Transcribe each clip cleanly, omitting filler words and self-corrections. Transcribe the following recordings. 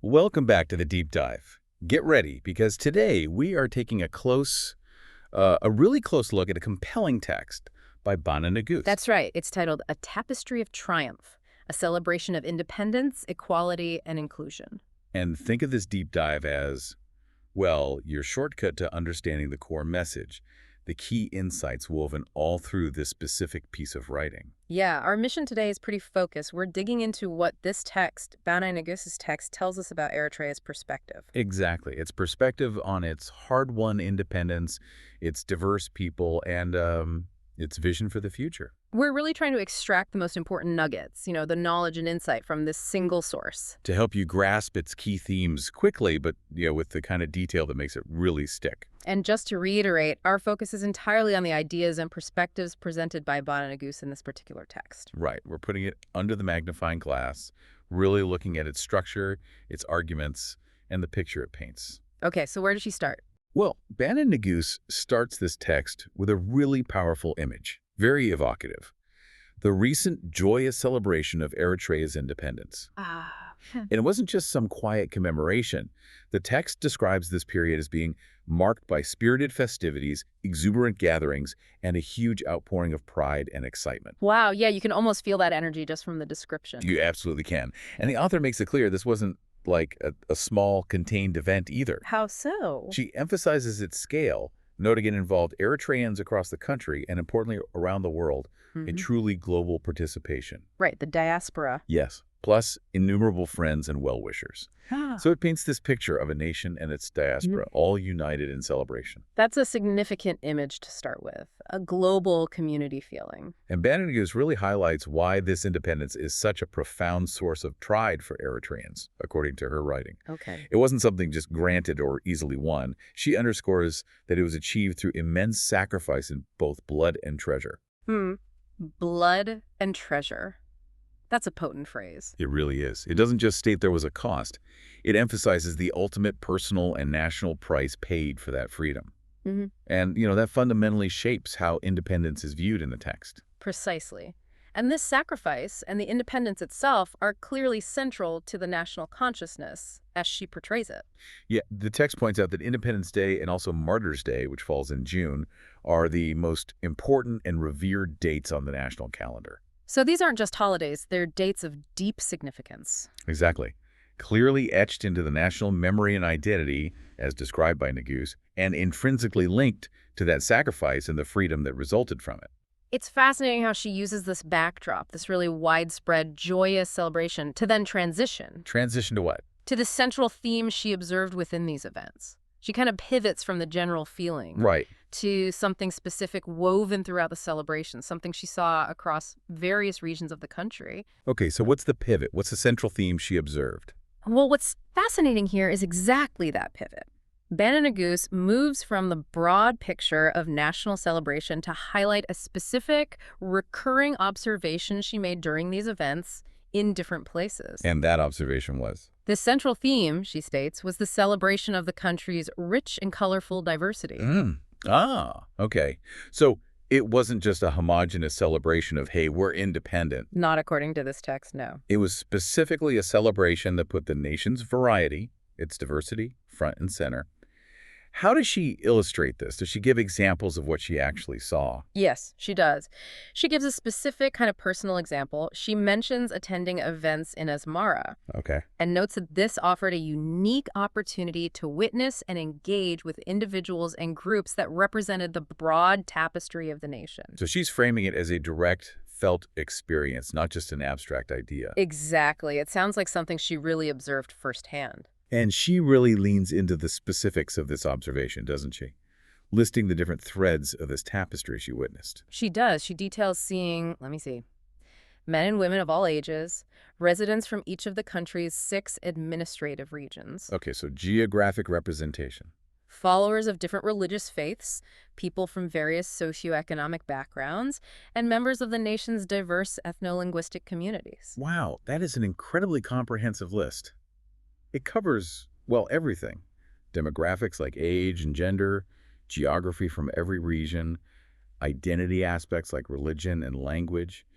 Welcome back to the deep dive. Get ready, because today we are taking a really close look at a compelling text by Bana Negusse. That's right. It's titled A Tapestry of Triumph, a celebration of independence, equality, and inclusion. And think of this deep dive as, well, your shortcut to understanding the core message, the key insights woven all through this specific piece of writing. Yeah, our mission today is pretty focused. We're digging into what this text, Bana Negusse's text, tells us about Eritrea's perspective. Exactly. Its perspective on its hard-won independence, its diverse people, and its vision for the future. We're really trying to extract the most important nuggets, the knowledge and insight from this single source. To help you grasp its key themes quickly, but with the kind of detail that makes it really stick. And just to reiterate, our focus is entirely on the ideas and perspectives presented by Bana Negusse in this particular text. Right. We're putting it under the magnifying glass, really looking at its structure, its arguments, and the picture it paints. Okay, so where does she start? Well, Bana Negusse starts this text with a really powerful image, very evocative. The recent joyous celebration of Eritrea's independence. And it wasn't just some quiet commemoration. The text describes this period as being marked by spirited festivities, exuberant gatherings, and a huge outpouring of pride and excitement. Wow, yeah, you can almost feel that energy just from the description. You absolutely can. And the author makes it clear this wasn't like a small, contained event either. How so? She emphasizes its scale, noting it involved Eritreans across the country and, importantly, around the world, a truly global participation. Right, the diaspora. Yes, plus innumerable friends and well-wishers. So it paints this picture of a nation and its diaspora, all united in celebration. That's a significant image to start with, a global community feeling. And Bana Negusse really highlights why this independence is such a profound source of pride for Eritreans, according to her writing. Okay. It wasn't something just granted or easily won. She underscores that it was achieved through immense sacrifice in both blood and treasure. Blood and treasure. That's a potent phrase. It really is. It doesn't just state there was a cost. It emphasizes the ultimate personal and national price paid for that freedom. And, that fundamentally shapes how independence is viewed in the text. Precisely. And this sacrifice and the independence itself are clearly central to the national consciousness as she portrays it. Yeah, the text points out that Independence Day and also Martyrs' Day, which falls in June, are the most important and revered dates on the national calendar. So these aren't just holidays, they're dates of deep significance. Exactly. Clearly etched into the national memory and identity, as described by Negusse, and intrinsically linked to that sacrifice and the freedom that resulted from it. It's fascinating how she uses this backdrop, this really widespread, joyous celebration, to then transition. Transition to what? To the central theme she observed within these events. She kind of pivots from the general feeling. Right. To something specific woven throughout the celebration, something she saw across various regions of the country. Okay, so what's the pivot? What's the central theme she observed? Well, what's fascinating here is exactly that pivot. Bana Negusse moves from the broad picture of national celebration to highlight a specific, recurring observation she made during these events in different places. And that observation was? The central theme, she states, was the celebration of the country's rich and colorful diversity. Okay. So it wasn't just a homogeneous celebration of, hey, we're independent. Not according to this text, no. It was specifically a celebration that put the nation's variety, its diversity, front and center. How does she illustrate this? Does she give examples of what she actually saw? Yes, she does. She gives a specific kind of personal example. She mentions attending events in Asmara. Okay. And notes that this offered a unique opportunity to witness and engage with individuals and groups that represented the broad tapestry of the nation. So she's framing it as a direct, felt experience, not just an abstract idea. Exactly. It sounds like something she really observed firsthand. And she really leans into the specifics of this observation, doesn't she? Listing the different threads of this tapestry she witnessed. She does. She details seeing, men and women of all ages, residents from each of the country's 6 administrative regions. Okay, so geographic representation. Followers of different religious faiths, people from various socioeconomic backgrounds, and members of the nation's diverse ethno-linguistic communities. Wow, that is an incredibly comprehensive list. It covers, well, everything. Demographics like age and gender, geography from every region, identity aspects like religion and language,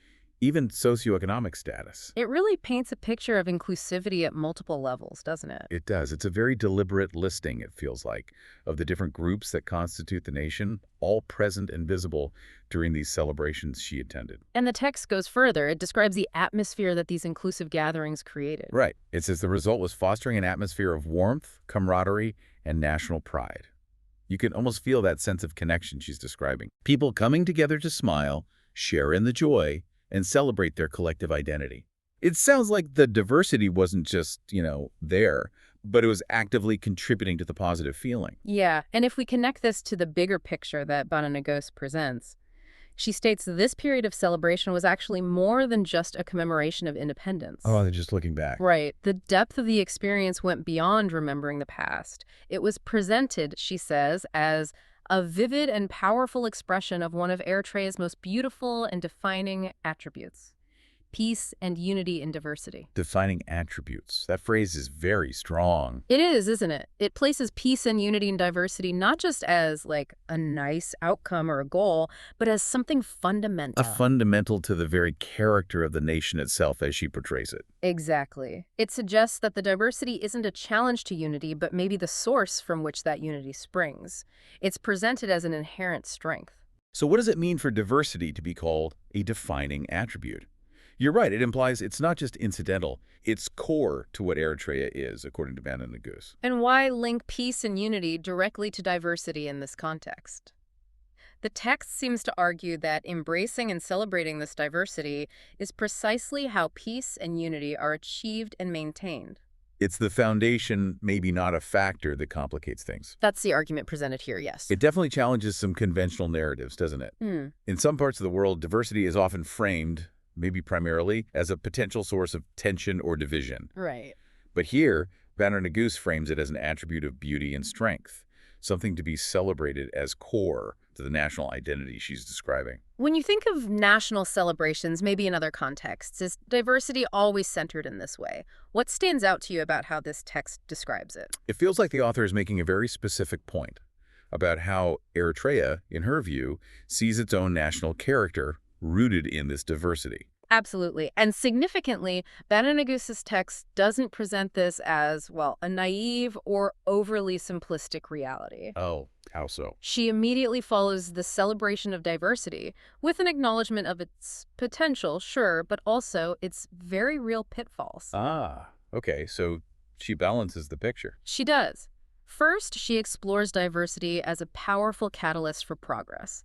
even socioeconomic status. It really paints a picture of inclusivity at multiple levels, doesn't it? It does. It's a very deliberate listing, it feels like, of the different groups that constitute the nation, all present and visible during these celebrations she attended. And the text goes further. It describes the atmosphere that these inclusive gatherings created. Right. It says the result was fostering an atmosphere of warmth, camaraderie, and national pride. You can almost feel that sense of connection she's describing. People coming together to smile, share in the joy, and celebrate their collective identity. It sounds like the diversity wasn't just, there, but it was actively contributing to the positive feeling. Yeah, and if we connect this to the bigger picture that Bana Negusse presents, she states that this period of celebration was actually more than just a commemoration of independence. Oh, they're just looking back. Right. The depth of the experience went beyond remembering the past. It was presented, she says, as a vivid and powerful expression of one of Eritrea's most beautiful and defining attributes: peace and unity in diversity. Defining attributes. That phrase is very strong. It is, isn't it? It places peace and unity in diversity not just as, like, a nice outcome or a goal, but as something fundamental. Fundamental to the very character of the nation itself as she portrays it. Exactly. It suggests that the diversity isn't a challenge to unity, but maybe the source from which that unity springs. It's presented as an inherent strength. So what does it mean for diversity to be called a defining attribute? You're right, it implies it's not just incidental, it's core to what Eritrea is, according to Bana Negusse. And why link peace and unity directly to diversity in this context? The text seems to argue that embracing and celebrating this diversity is precisely how peace and unity are achieved and maintained. It's the foundation, maybe not a factor, that complicates things. That's the argument presented here, yes. It definitely challenges some conventional narratives, doesn't it? In some parts of the world, diversity is often framed, maybe primarily, as a potential source of tension or division. Right. But here, Bana Negusse frames it as an attribute of beauty and strength, something to be celebrated as core to the national identity she's describing. When you think of national celebrations, maybe in other contexts, is diversity always centered in this way? What stands out to you about how this text describes it? It feels like the author is making a very specific point about how Eritrea, in her view, sees its own national character rooted in this diversity. Absolutely. And significantly, Bana Negusse's text doesn't present this as, well, a naive or overly simplistic reality. Oh, how so? She immediately follows the celebration of diversity with an acknowledgement of its potential, sure, but also its very real pitfalls. Ah, okay, so she balances the picture. She does. First, she explores diversity as a powerful catalyst for progress.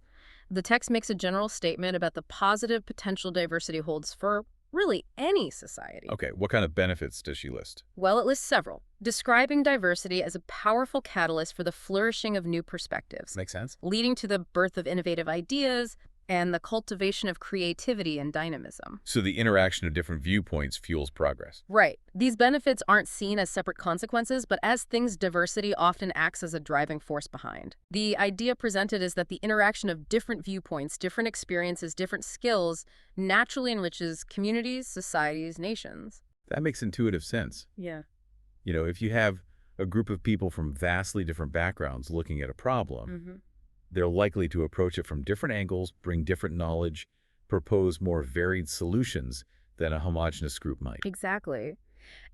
The text makes a general statement about the positive potential diversity holds for really any society. Okay, what kind of benefits does she list? Well, it lists several, describing diversity as a powerful catalyst for the flourishing of new perspectives, Makes sense. leading to the birth of innovative ideas and the cultivation of creativity and dynamism. So the interaction of different viewpoints fuels progress. Right. These benefits aren't seen as separate consequences, but as things diversity often acts as a driving force behind. The idea presented is that the interaction of different viewpoints, different experiences, different skills naturally enriches communities, societies, nations. That makes intuitive sense. Yeah. If you have a group of people from vastly different backgrounds looking at a problem, they're likely to approach it from different angles, bring different knowledge, propose more varied solutions than a homogeneous group might. Exactly.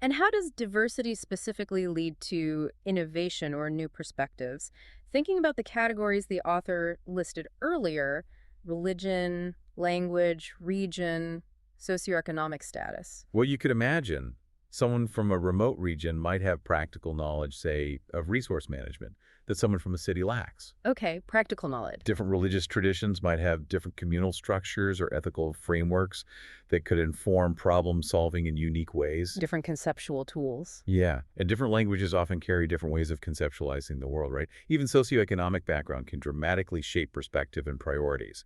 And how does diversity specifically lead to innovation or new perspectives? Thinking about the categories the author listed earlier, religion, language, region, socioeconomic status. Well, you could imagine someone from a remote region might have practical knowledge, say, of resource management that someone from a city lacks. Okay, practical knowledge. Different religious traditions might have different communal structures or ethical frameworks that could inform problem solving in unique ways. Different conceptual tools. Yeah, and different languages often carry different ways of conceptualizing the world, right? Even socioeconomic background can dramatically shape perspective and priorities.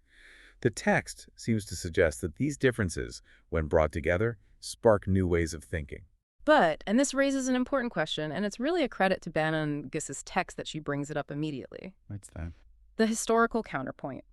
The text seems to suggest that these differences, when brought together, spark new ways of thinking. But, and this raises an important question, and it's really a credit to Bana Negusse's text that she brings it up immediately. What's that? The historical counterpoint.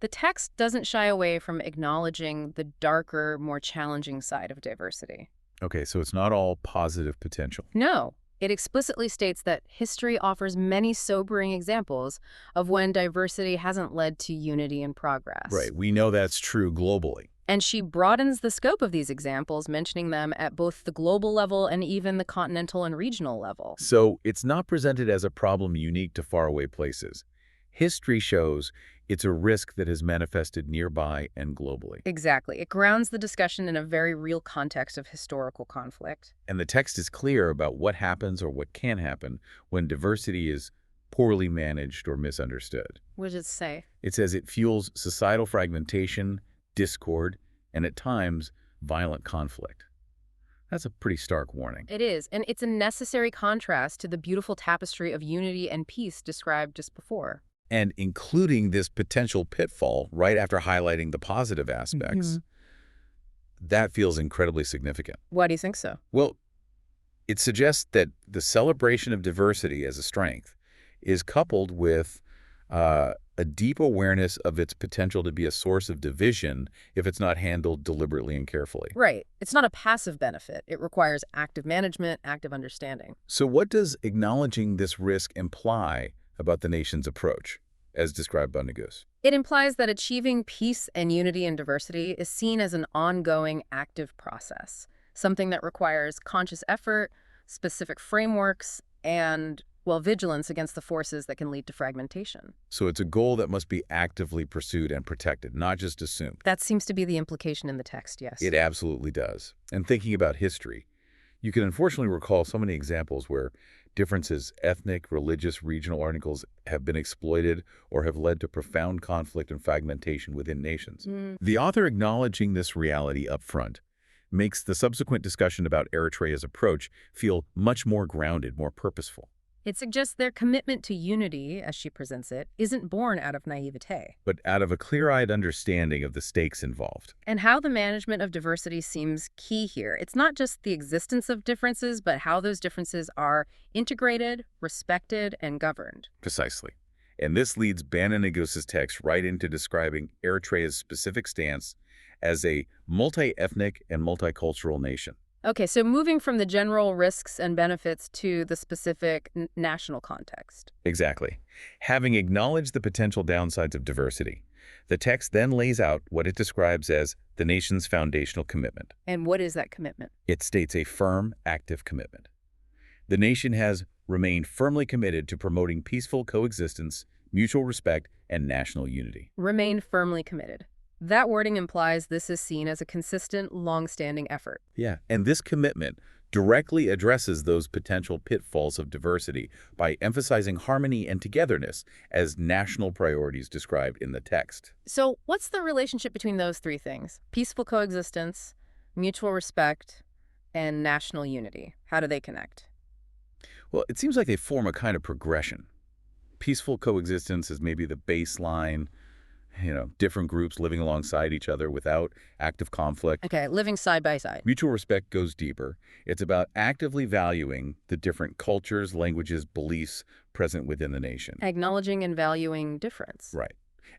The text doesn't shy away from acknowledging the darker, more challenging side of diversity. Okay, so it's not all positive potential. No. It explicitly states that history offers many sobering examples of when diversity hasn't led to unity and progress. Right, we know that's true globally. And she broadens the scope of these examples, mentioning them at both the global level and even the continental and regional level. So it's not presented as a problem unique to faraway places. History shows it's a risk that has manifested nearby and globally. Exactly. It grounds the discussion in a very real context of historical conflict. And the text is clear about what happens or what can happen when diversity is poorly managed or misunderstood. What does it say? It says it fuels societal fragmentation, discord, and at times, violent conflict. That's a pretty stark warning. It is, and it's a necessary contrast to the beautiful tapestry of unity and peace described just before. And including this potential pitfall right after highlighting the positive aspects, that feels incredibly significant. Why do you think so? Well, it suggests that the celebration of diversity as a strength is coupled with a deep awareness of its potential to be a source of division if it's not handled deliberately and carefully. Right. It's not a passive benefit. It requires active management, active understanding. So what does acknowledging this risk imply about the nation's approach, as described by Negusse? It implies that achieving peace and unity and diversity is seen as an ongoing, active process, something that requires conscious effort, specific frameworks, and, well, vigilance against the forces that can lead to fragmentation. So it's a goal that must be actively pursued and protected, not just assumed. That seems to be the implication in the text, yes. It absolutely does. And thinking about history, you can unfortunately recall so many examples where differences, ethnic, religious, regional articles have been exploited or have led to profound conflict and fragmentation within nations. The author acknowledging this reality up front makes the subsequent discussion about Eritrea's approach feel much more grounded, more purposeful. It suggests their commitment to unity, as she presents it, isn't born out of naivete, but out of a clear-eyed understanding of the stakes involved. and how the management of diversity seems key here. It's not just the existence of differences, but how those differences are integrated, respected, and governed. Precisely. And this leads Bana Negusse's text right into describing Eritrea's specific stance as a multi-ethnic and multicultural nation. Okay, so moving from the general risks and benefits to the specific national context. Exactly. Having acknowledged the potential downsides of diversity, the text then lays out what it describes as the nation's foundational commitment. And what is that commitment? It states a firm, active commitment. The nation has remained firmly committed to promoting peaceful coexistence, mutual respect, and national unity. Remain firmly committed. That wording implies this is seen as a consistent, long-standing effort. Yeah, and this commitment directly addresses those potential pitfalls of diversity by emphasizing harmony and togetherness as national priorities described in the text. So what's the relationship between those three things? Peaceful coexistence, mutual respect, and national unity. How do they connect? Well, it seems like they form a kind of progression. Peaceful coexistence is maybe the baseline, different groups living alongside each other without active conflict. Okay, living side by side. Mutual respect goes deeper. It's about actively valuing the different cultures, languages, beliefs present within the nation. Acknowledging and valuing difference. Right.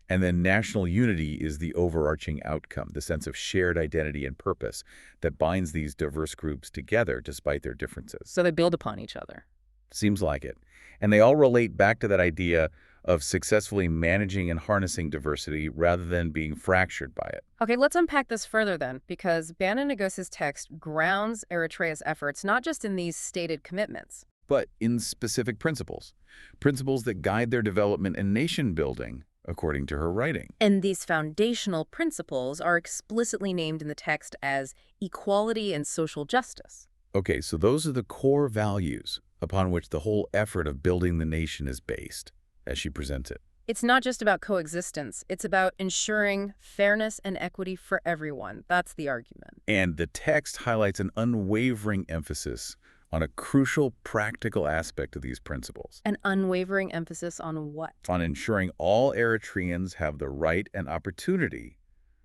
And then national unity is the overarching outcome, the sense of shared identity and purpose that binds these diverse groups together despite their differences. So they build upon each other. Seems like it. And they all relate back to that idea of successfully managing and harnessing diversity rather than being fractured by it. Okay, let's unpack this further then, because Bana Negusse's text grounds Eritrea's efforts not just in these stated commitments, but in specific principles that guide their development and nation building, according to her writing. And these foundational principles are explicitly named in the text as equality and social justice. Okay, so those are the core values upon which the whole effort of building the nation is based, as she presents it. It's not just about coexistence. It's about ensuring fairness and equity for everyone. That's the argument. And the text highlights an unwavering emphasis on a crucial practical aspect of these principles. An unwavering emphasis on what? On ensuring all Eritreans have the right and opportunity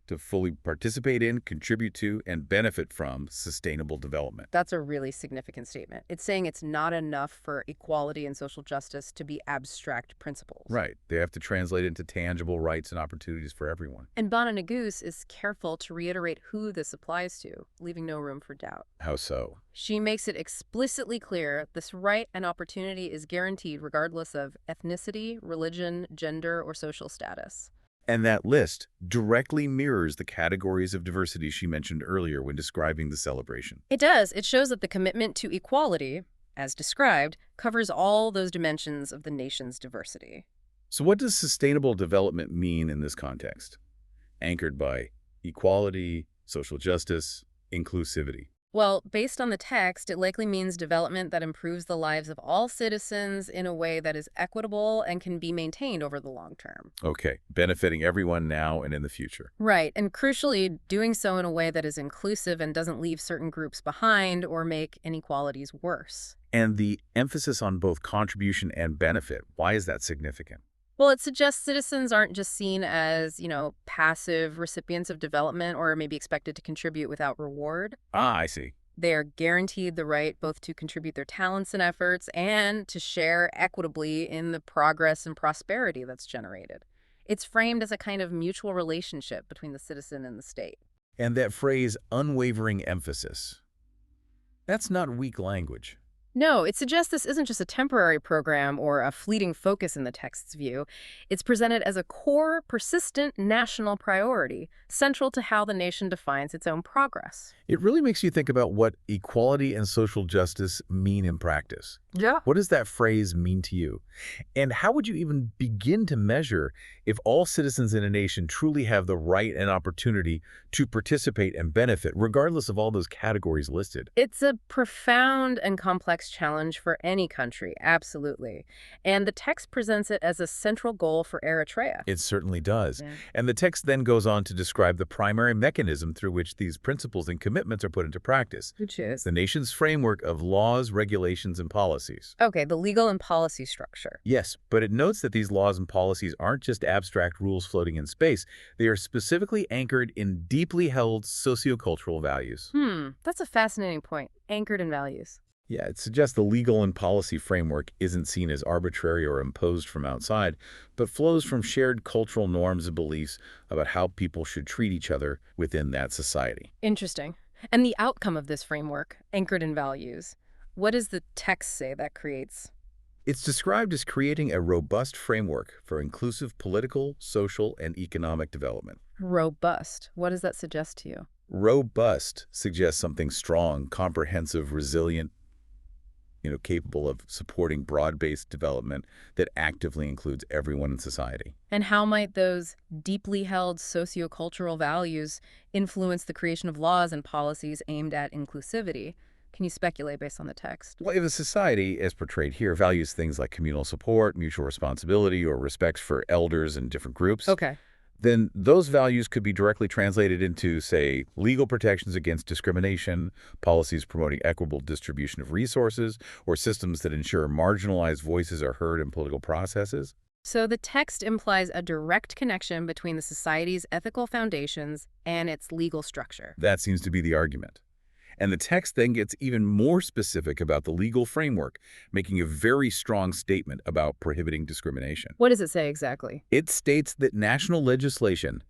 to fully participate in, contribute to, and benefit from sustainable development. That's a really significant statement. It's saying it's not enough for equality and social justice to be abstract principles. Right. They have to translate into tangible rights and opportunities for everyone. And Bana Negusse is careful to reiterate who this applies to, leaving no room for doubt. How so? She makes it explicitly clear this right and opportunity is guaranteed regardless of ethnicity, religion, gender, or social status. And that list directly mirrors the categories of diversity she mentioned earlier when describing the celebration. It does. It shows that the commitment to equality, as described, covers all those dimensions of the nation's diversity. So what does sustainable development mean in this context? Anchored by equality, social justice, inclusivity. Well, based on the text, it likely means development that improves the lives of all citizens in a way that is equitable and can be maintained over the long term. Okay, benefiting everyone now and in the future. Right, and crucially, doing so in a way that is inclusive and doesn't leave certain groups behind or make inequalities worse. And the emphasis on both contribution and benefit, why is that significant? Well, it suggests citizens aren't just seen as, passive recipients of development or maybe expected to contribute without reward. Ah, I see. They are guaranteed the right both to contribute their talents and efforts and to share equitably in the progress and prosperity that's generated. It's framed as a kind of mutual relationship between the citizen and the state. And that phrase, unwavering emphasis, that's not weak language. No, it suggests this isn't just a temporary program or a fleeting focus in the text's view. It's presented as a core, persistent national priority, central to how the nation defines its own progress. It really makes you think about what equality and social justice mean in practice. Yeah. What does that phrase mean to you? And how would you even begin to measure if all citizens in a nation truly have the right and opportunity to participate and benefit, regardless of all those categories listed? It's a profound and complex challenge for any country, absolutely. And the text presents it as a central goal for Eritrea. It certainly does. Yeah. And the text then goes on to describe the primary mechanism through which these principles and commitments are put into practice. Which is? The nation's framework of laws, regulations, and policies. Okay, the legal and policy structure. Yes, but it notes that these laws and policies aren't just abstract rules floating in space. They are specifically anchored in deeply held sociocultural values. That's a fascinating point. Anchored in values. Yeah, it suggests the legal and policy framework isn't seen as arbitrary or imposed from outside, but flows from shared cultural norms and beliefs about how people should treat each other within that society. Interesting. And the outcome of this framework, anchored in values, what does the text say that creates? It's described as creating a robust framework for inclusive political, social, and economic development. Robust. What does that suggest to you? Robust suggests something strong, comprehensive, resilient, capable of supporting broad-based development that actively includes everyone in society. And how might those deeply held sociocultural values influence the creation of laws and policies aimed at inclusivity? Can you speculate based on the text? Well, if a society, as portrayed here, values things like communal support, mutual responsibility, or respect for elders and different groups, Okay. then those values could be directly translated into, say, legal protections against discrimination, policies promoting equitable distribution of resources, or systems that ensure marginalized voices are heard in political processes. So the text implies a direct connection between the society's ethical foundations and its legal structure. That seems to be the argument. And the text then gets even more specific about the legal framework, making a very strong statement about prohibiting discrimination. What does it say exactly? It states that national legislation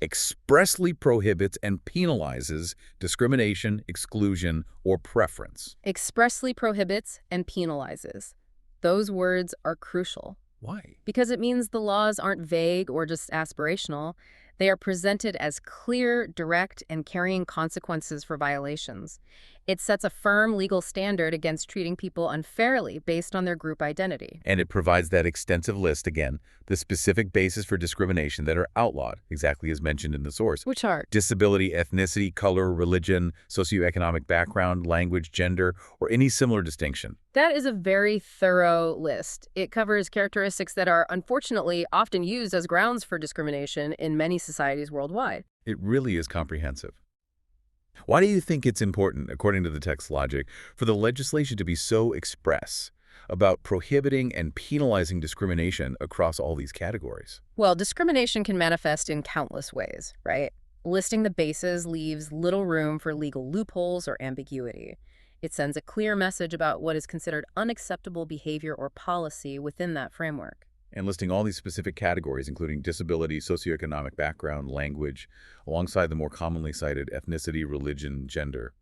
expressly prohibits and penalizes discrimination, exclusion, or preference. Expressly prohibits and penalizes. Those words are crucial. Why? Because it means the laws aren't vague or just aspirational. They are presented as clear, direct, and carrying consequences for violations. It sets a firm legal standard against treating people unfairly based on their group identity. And it provides that extensive list, again, the specific bases for discrimination that are outlawed, exactly as mentioned in the source. Which are? Disability, ethnicity, color, religion, socioeconomic background, language, gender, or any similar distinction. That is a very thorough list. It covers characteristics that are unfortunately often used as grounds for discrimination in many societies worldwide. It really is comprehensive. Why do you think it's important, according to the text's logic, for the legislation to be so express about prohibiting and penalizing discrimination across all these categories? Well, discrimination can manifest in countless ways, right? Listing the bases leaves little room for legal loopholes or ambiguity. It sends a clear message about what is considered unacceptable behavior or policy within that framework. And listing all these specific categories, including disability, socioeconomic background, language, alongside the more commonly cited ethnicity, religion, gender.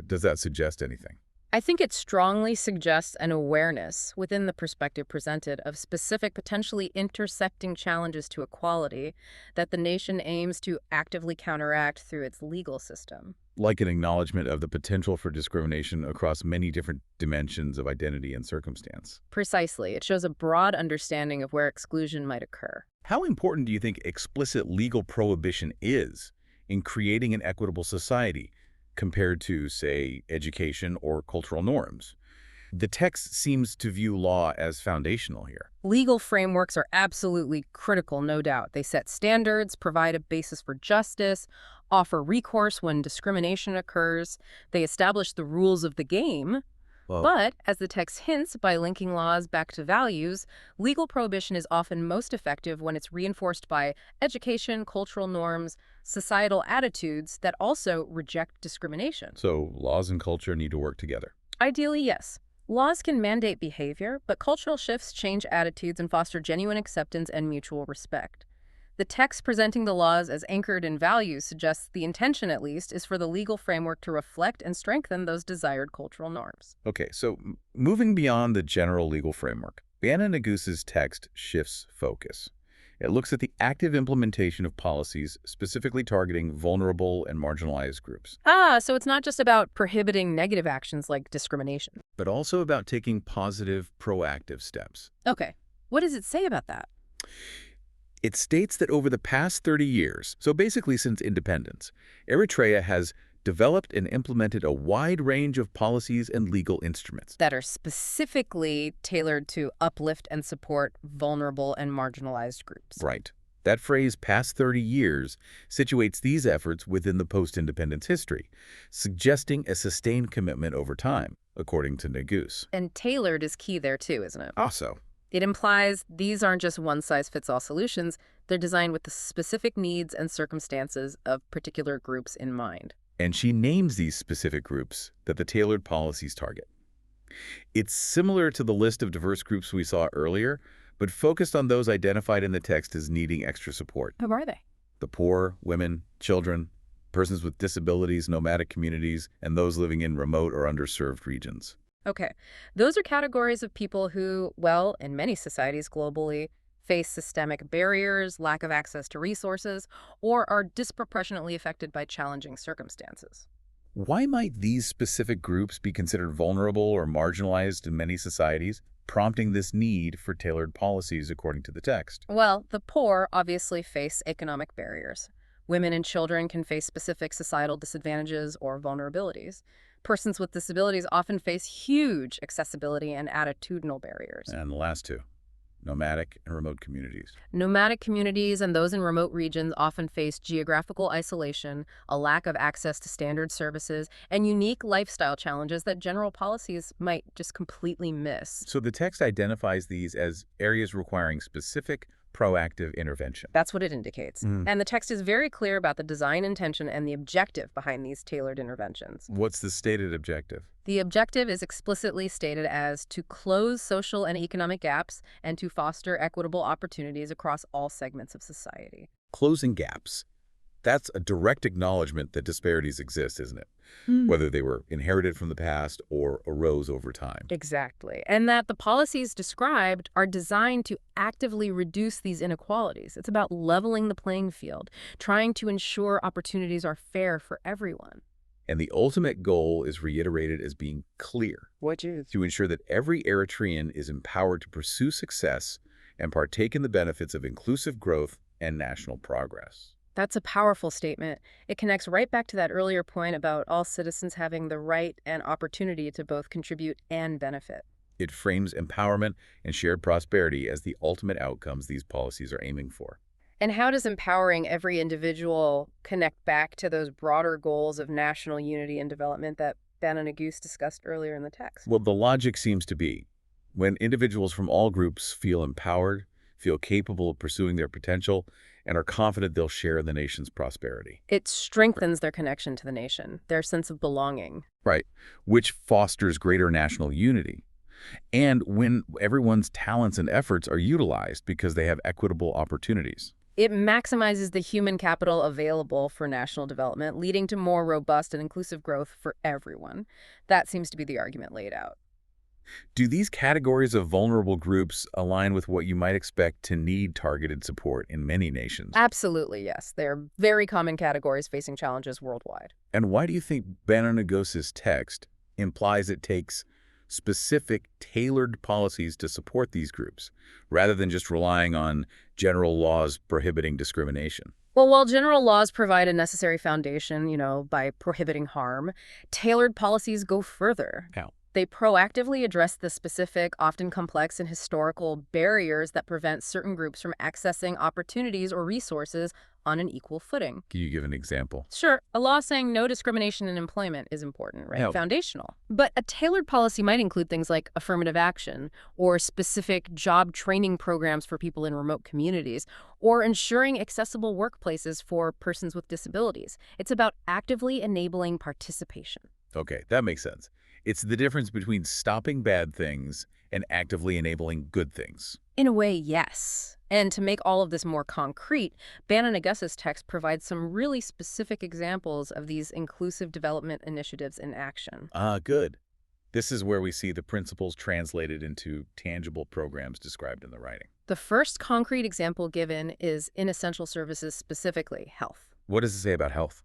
Does that suggest anything? I think it strongly suggests an awareness within the perspective presented of specific, potentially intersecting challenges to equality that the nation aims to actively counteract through its legal system. Like an acknowledgement of the potential for discrimination across many different dimensions of identity and circumstance. Precisely. It shows a broad understanding of where exclusion might occur. How important do you think explicit legal prohibition is in creating an equitable society compared to, say, education or cultural norms? The text seems to view law as foundational here. Legal frameworks are absolutely critical, no doubt. They set standards, provide a basis for justice, offer recourse when discrimination occurs. They establish the rules of the game. Well, But, as the text hints, by linking laws back to values, legal prohibition is often most effective when it's reinforced by education, cultural norms, societal attitudes that also reject discrimination. so laws and culture need to work together. Ideally, yes. Laws can mandate behavior, but cultural shifts change attitudes and foster genuine acceptance and mutual respect. The text presenting the laws as anchored in values suggests the intention, at least, is for the legal framework to reflect and strengthen those desired cultural norms. Okay, so moving beyond the general legal framework, Bana Negusse's text shifts focus. It looks at the active implementation of policies specifically targeting vulnerable and marginalized groups, So it's not just about prohibiting negative actions like discrimination. but also about taking positive, proactive steps. Okay, what does it say about that? It states that over the past 30 years, so basically since independence, Eritrea has developed and implemented a wide range of policies and legal instruments. That are specifically tailored to uplift and support vulnerable and marginalized groups. Right. That phrase, past 30 years, situates these efforts within the post-independence history, suggesting a sustained commitment over time, according to Negusse. And tailored is key there too, isn't it? Also, It implies these aren't just one-size-fits-all solutions. They're designed with the specific needs and circumstances of particular groups in mind. and she names these specific groups that the tailored policies target. It's similar to the list of diverse groups we saw earlier, but focused on those identified in the text as needing extra support. Who are they? The poor, women, children, persons with disabilities, nomadic communities, and those living in remote or underserved regions. Okay. Those are categories of people who, well, in many societies globally, face systemic barriers, lack of access to resources, or are disproportionately affected by challenging circumstances. Why might these specific groups be considered vulnerable or marginalized in many societies, prompting this need for tailored policies according to the text? Well, the poor obviously face economic barriers. Women and children can face specific societal disadvantages or vulnerabilities. Persons with disabilities often face huge accessibility and attitudinal barriers. And the last two, nomadic and remote communities. Nomadic communities and those in remote regions often face geographical isolation, a lack of access to standard services, and unique lifestyle challenges that general policies might just completely miss. So the text identifies these as areas requiring specific, proactive intervention. That's what it indicates. And the text is very clear about the design intention and the objective behind these tailored interventions. What's the stated objective? The objective is explicitly stated as to close social and economic gaps and to foster equitable opportunities across all segments of society. Closing gaps. That's a direct acknowledgement that disparities exist, isn't it? Whether they were inherited from the past or arose over time. Exactly. And that the policies described are designed to actively reduce these inequalities. It's about leveling the playing field, trying to ensure opportunities are fair for everyone. And the ultimate goal is reiterated as being clear. Which is? To ensure that every Eritrean is empowered to pursue success and partake in the benefits of inclusive growth and national progress. That's a powerful statement. It connects right back to that earlier point about all citizens having the right and opportunity to both contribute and benefit. It frames empowerment and shared prosperity as the ultimate outcomes these policies are aiming for. And how does empowering every individual connect back to those broader goals of national unity and development that Bana Negusse discussed earlier in the text? Well, the logic seems to be when individuals from all groups feel empowered, feel capable of pursuing their potential, and are confident they'll share in the nation's prosperity. It strengthens their connection to the nation, their sense of belonging. Right, which fosters greater national unity. And when everyone's talents and efforts are utilized because they have equitable opportunities. It maximizes the human capital available for national development, leading to more robust and inclusive growth for everyone. That seems to be the argument laid out. Do these categories of vulnerable groups align with what you might expect to need targeted support in many nations? Absolutely, yes. They're very common categories facing challenges worldwide. And why do you think Bana Negusse's text implies it takes specific, tailored policies to support these groups, rather than just relying on general laws prohibiting discrimination? Well, while general laws provide a necessary foundation, by prohibiting harm, tailored policies go further. How? They proactively address the specific, often complex and historical barriers that prevent certain groups from accessing opportunities or resources on an equal footing. Can you give an example? Sure, a law saying no discrimination in employment is important, right? How? Foundational. But a tailored policy might include things like affirmative action or specific job training programs for people in remote communities or ensuring accessible workplaces for persons with disabilities. It's about actively enabling participation. Okay, that makes sense. It's the difference between stopping bad things and actively enabling good things. In a way, yes. And to make all of this more concrete, Bana Negusse's text provides some really specific examples of these inclusive development initiatives in action. Ah, good. This is where we see the principles translated into tangible programs described in the writing. The first concrete example given is in essential services, specifically health. What does it say about health?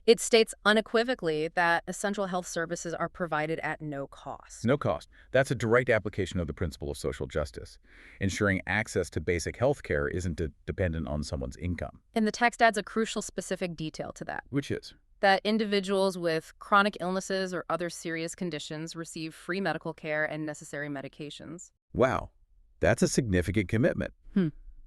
It states unequivocally that essential health services are provided at no cost. No cost. That's a direct application of the principle of social justice. Ensuring access to basic health care isn't dependent on someone's income. And the text adds a crucial specific detail to that. Which is? That individuals with chronic illnesses or other serious conditions receive free medical care and necessary medications. Wow, that's a significant commitment.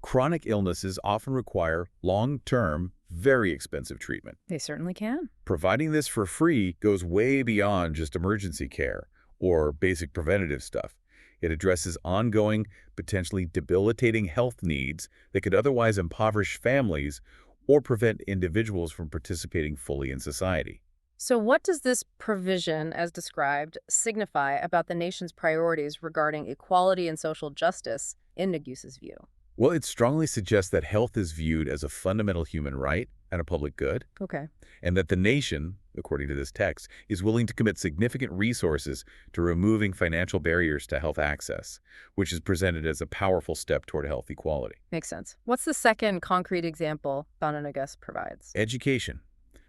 Chronic illnesses often require long-term, very expensive treatment. They certainly can. Providing this for free goes way beyond just emergency care or basic preventative stuff. It addresses ongoing, potentially debilitating health needs that could otherwise impoverish families or prevent individuals from participating fully in society. So what does this provision, as described, signify about the nation's priorities regarding equality and social justice in Negusse's view? Well, it strongly suggests that health is viewed as a fundamental human right and a public good, Okay. and that the nation, according to this text, is willing to commit significant resources to removing financial barriers to health access, which is presented as a powerful step toward health equality. Makes sense. What's the second concrete example Bana Negusse provides? Education.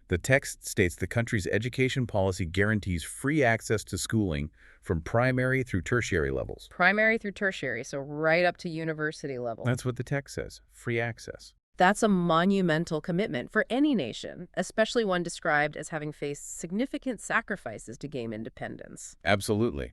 The text states the country's education policy guarantees free access to schooling from primary through tertiary levels. Primary through tertiary, so right up to university level. That's what the text says, free access. That's a monumental commitment for any nation, especially one described as having faced significant sacrifices to gain independence. Absolutely.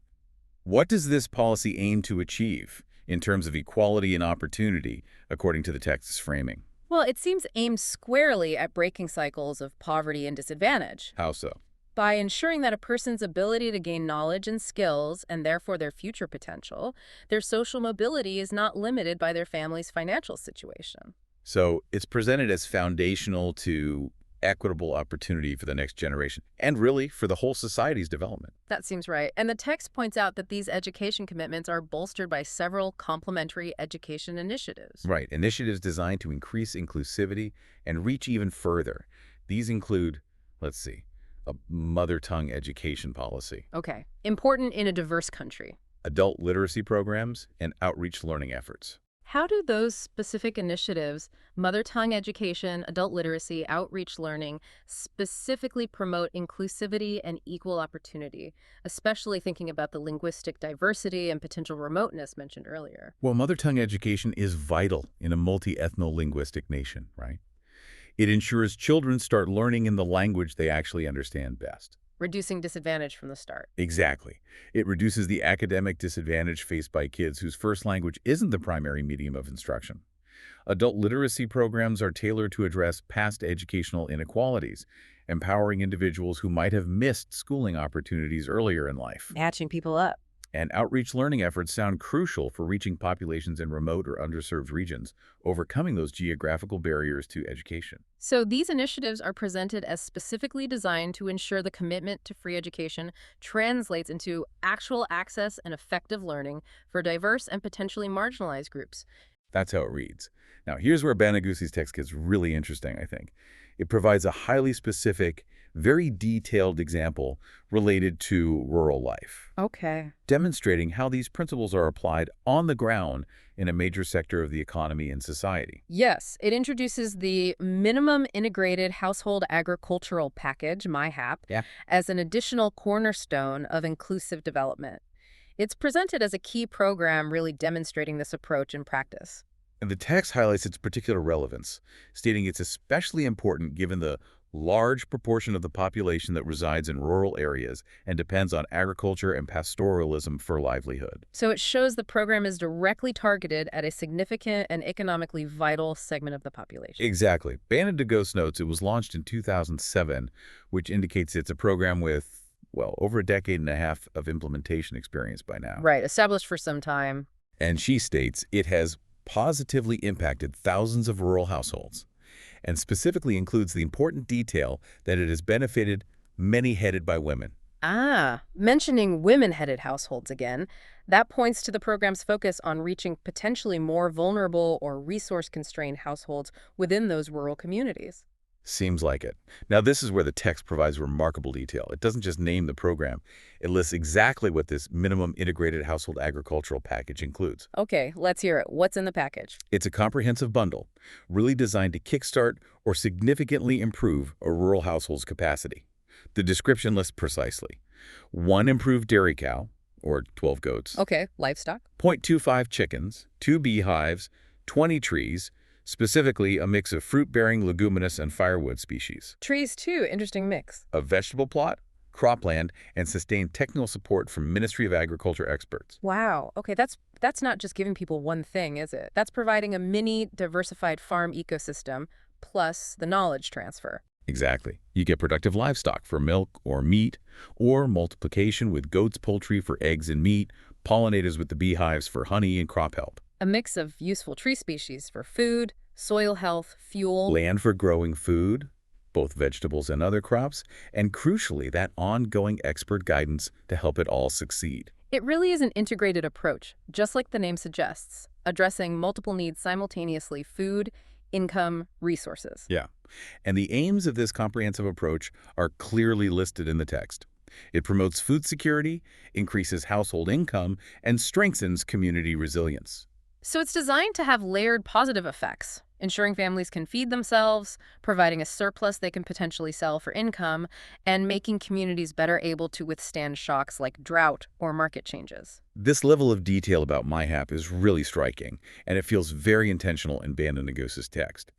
What does this policy aim to achieve in terms of equality and opportunity, according to the text's framing? Well, it seems aimed squarely at breaking cycles of poverty and disadvantage. How so? By ensuring that a person's ability to gain knowledge and skills, and therefore their future potential, their social mobility is not limited by their family's financial situation. So it's presented as foundational to equitable opportunity for the next generation, and really for the whole society's development. That seems right. And the text points out that these education commitments are bolstered by several complementary education initiatives. Right, initiatives designed to increase inclusivity and reach even further. These include, let's see, a mother tongue education policy, Okay. Important in a diverse country. adult literacy programs, and outreach learning efforts. How do those specific initiatives, mother tongue education, adult literacy, outreach learning, specifically promote inclusivity and equal opportunity, especially thinking about the linguistic diversity and potential remoteness mentioned earlier? Well, mother tongue education is vital in a multi-ethno-linguistic nation, right? It ensures children start learning in the language they actually understand best. Reducing disadvantage from the start. Exactly. It reduces the academic disadvantage faced by kids whose first language isn't the primary medium of instruction. Adult literacy programs are tailored to address past educational inequalities, empowering individuals who might have missed schooling opportunities earlier in life. Matching people up. And outreach learning efforts sound crucial for reaching populations in remote or underserved regions, overcoming those geographical barriers to education. So these initiatives are presented as specifically designed to ensure the commitment to free education translates into actual access and effective learning for diverse and potentially marginalized groups. That's how it reads. Now, here's where Bana Negusse's text gets really interesting, I think. It provides a highly specific, very detailed example related to rural life, Okay. demonstrating how these principles are applied on the ground in a major sector of the economy and society. Yes, it introduces the Minimum Integrated Household Agricultural Package, MIHAP, Yeah. as an additional cornerstone of inclusive development. It's presented as a key program really demonstrating this approach in practice. And the text highlights its particular relevance, stating it's especially important given the large proportion of the population that resides in rural areas and depends on agriculture and pastoralism for livelihood. So it shows the program is directly targeted at a significant and economically vital segment of the population. Exactly. Bana Negusse notes it was launched in 2007, which indicates it's a program with, well, over a decade and a half of implementation experience by now. Right, established for some time. And she states it has positively impacted thousands of rural households, and specifically includes the important detail that it has benefited many headed by women. Mentioning women-headed households again, that points to the program's focus on reaching potentially more vulnerable or resource-constrained households within those rural communities. Seems like it. Now, this is where the text provides remarkable detail. It doesn't just name the program. It lists exactly what this minimum integrated household agricultural package includes. Okay, let's hear it. What's in the package? It's a comprehensive bundle, really designed to kickstart or significantly improve a rural household's capacity. The description lists precisely: 1 improved dairy cow, or 12 goats, Okay, livestock. 0.25 chickens, 2 beehives, 20 trees, specifically a mix of fruit-bearing leguminous and firewood species, Trees, too. Interesting mix. a vegetable plot, cropland, and sustained technical support from Ministry of Agriculture experts. Wow. Okay, that's not just giving people one thing, is it? That's providing a mini diversified farm ecosystem plus the knowledge transfer. Exactly. You get productive livestock for milk or meat, or multiplication with goats, poultry for eggs and meat, pollinators with the beehives for honey and crop help, A mix of useful tree species for food, soil health, fuel. land for growing food, both vegetables and other crops, and crucially, that ongoing expert guidance to help it all succeed. It really is an integrated approach, just like the name suggests, addressing multiple needs simultaneously: food, income, resources. Yeah. And the aims of this comprehensive approach are clearly listed in the text. It promotes food security, increases household income, and strengthens community resilience. So it's designed to have layered positive effects, ensuring families can feed themselves, providing a surplus they can potentially sell for income, and making communities better able to withstand shocks like drought or market changes. This level of detail about MIHAP is really striking, and it feels very intentional in Bana Negusse's text.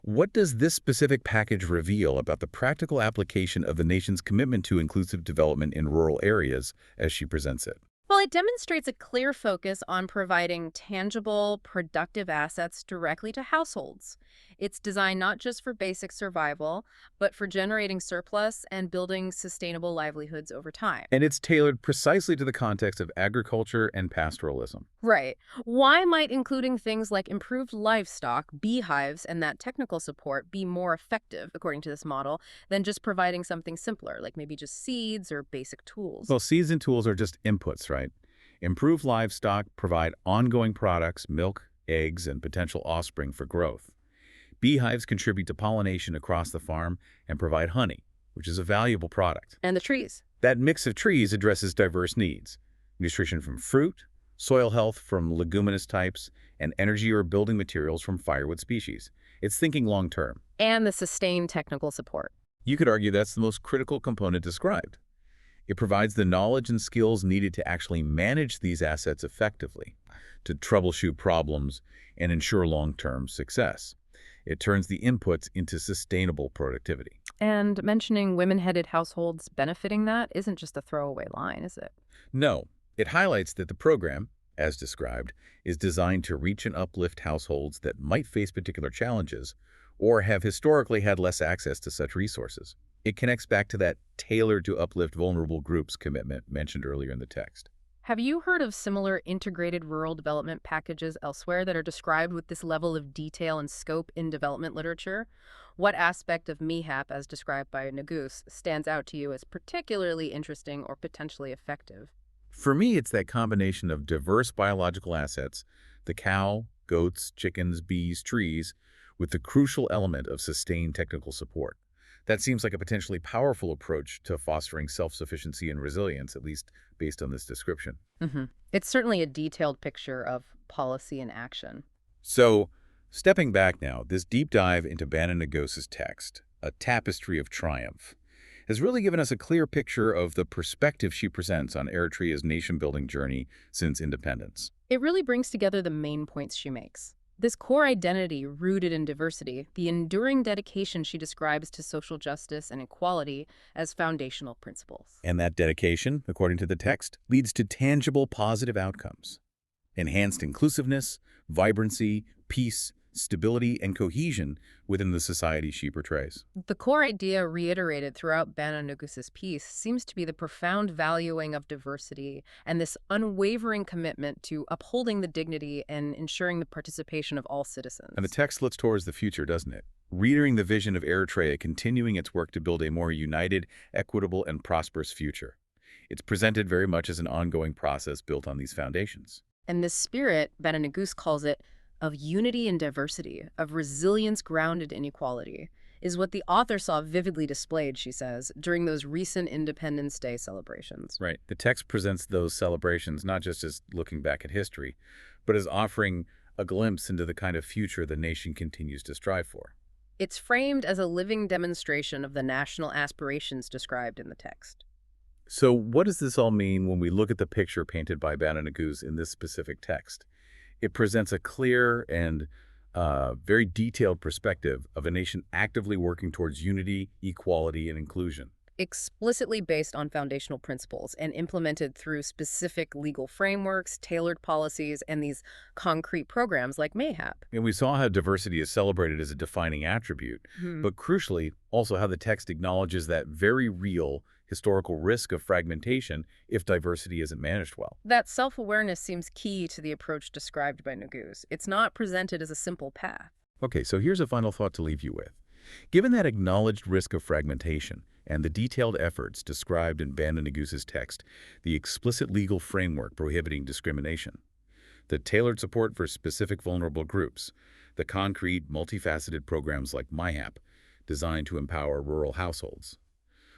What does this specific package reveal about the practical application of the nation's commitment to inclusive development in rural areas as she presents it? Well, it demonstrates a clear focus on providing tangible, productive assets directly to households. It's designed not just for basic survival, but for generating surplus and building sustainable livelihoods over time. And it's tailored precisely to the context of agriculture and pastoralism. Right. Why might including things like improved livestock, beehives, and that technical support be more effective, according to this model, than just providing something simpler, like maybe just seeds or basic tools? Well, seeds and tools are just inputs, right? Improved livestock provide ongoing products, milk, eggs, and potential offspring for growth. Beehives contribute to pollination across the farm and provide honey, which is a valuable product. And the trees. That mix of trees addresses diverse needs: nutrition from fruit, soil health from leguminous types, and energy or building materials from firewood species. It's thinking long-term. And the sustained technical support. You could argue that's the most critical component described. It provides the knowledge and skills needed to actually manage these assets effectively, to troubleshoot problems and ensure long-term success. It turns the inputs into sustainable productivity. And mentioning women-headed households benefiting that isn't just a throwaway line, is it? No, it highlights that the program, as described, is designed to reach and uplift households that might face particular challenges or have historically had less access to such resources. It connects back to that tailored to uplift vulnerable groups commitment mentioned earlier in the text. Have you heard of similar integrated rural development packages elsewhere that are described with this level of detail and scope in development literature? What aspect of MIHAP, as described by Negusse, stands out to you as particularly interesting or potentially effective? For me, it's that combination of diverse biological assets, the cow, goats, chickens, bees, trees, with the crucial element of sustained technical support. That seems like a potentially powerful approach to fostering self-sufficiency and resilience, at least based on this description. Hmm. It's certainly a detailed picture of policy in action. So, stepping back now, this deep dive into Bana Negusse's text, A Tapestry of Triumph, has really given us a clear picture of the perspective she presents on Eritrea's nation-building journey since independence. It really brings together the main points she makes. This core identity rooted in diversity, the enduring dedication she describes to social justice and equality as foundational principles. And that dedication, according to the text, leads to tangible positive outcomes. Enhanced inclusiveness, vibrancy, peace, stability, and cohesion within the society she portrays. The core idea reiterated throughout Bana Negusse's piece seems to be the profound valuing of diversity and this unwavering commitment to upholding the dignity and ensuring the participation of all citizens. And the text looks towards the future, doesn't it? Reiterating the vision of Eritrea continuing its work to build a more united, equitable, and prosperous future. It's presented very much as an ongoing process built on these foundations. And this spirit, Bana Negusse calls it, of unity and diversity, of resilience grounded in equality, is what the author saw vividly displayed, she says, during those recent Independence Day celebrations. Right. The text presents those celebrations not just as looking back at history, but as offering a glimpse into the kind of future the nation continues to strive for. It's framed as a living demonstration of the national aspirations described in the text. So what does this all mean when we look at the picture painted by Bana Negusse in this specific text? It presents a clear and very detailed perspective of a nation actively working towards unity, equality, and inclusion. Explicitly based on foundational principles and implemented through specific legal frameworks, tailored policies, and these concrete programs like MIHAP. And we saw how diversity is celebrated as a defining attribute, but crucially, also how the text acknowledges that very real historical risk of fragmentation if diversity isn't managed well. That self-awareness seems key to the approach described by Negusse. It's not presented as a simple path. Okay, so here's a final thought to leave you with. Given that acknowledged risk of fragmentation and the detailed efforts described in Bana Negusse's text, the explicit legal framework prohibiting discrimination, the tailored support for specific vulnerable groups, the concrete, multifaceted programs like MIHAP, designed to empower rural households,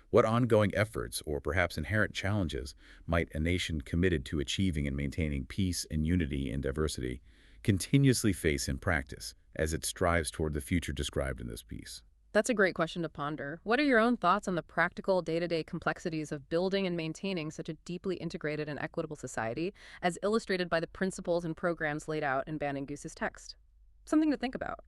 what ongoing efforts or perhaps inherent challenges might a nation committed to achieving and maintaining peace and unity and diversity continuously face in practice as it strives toward the future described in this piece? That's a great question to ponder. What are your own thoughts on the practical day-to-day complexities of building and maintaining such a deeply integrated and equitable society, as illustrated by the principles and programs laid out in Bana Negusse's text? Something to think about.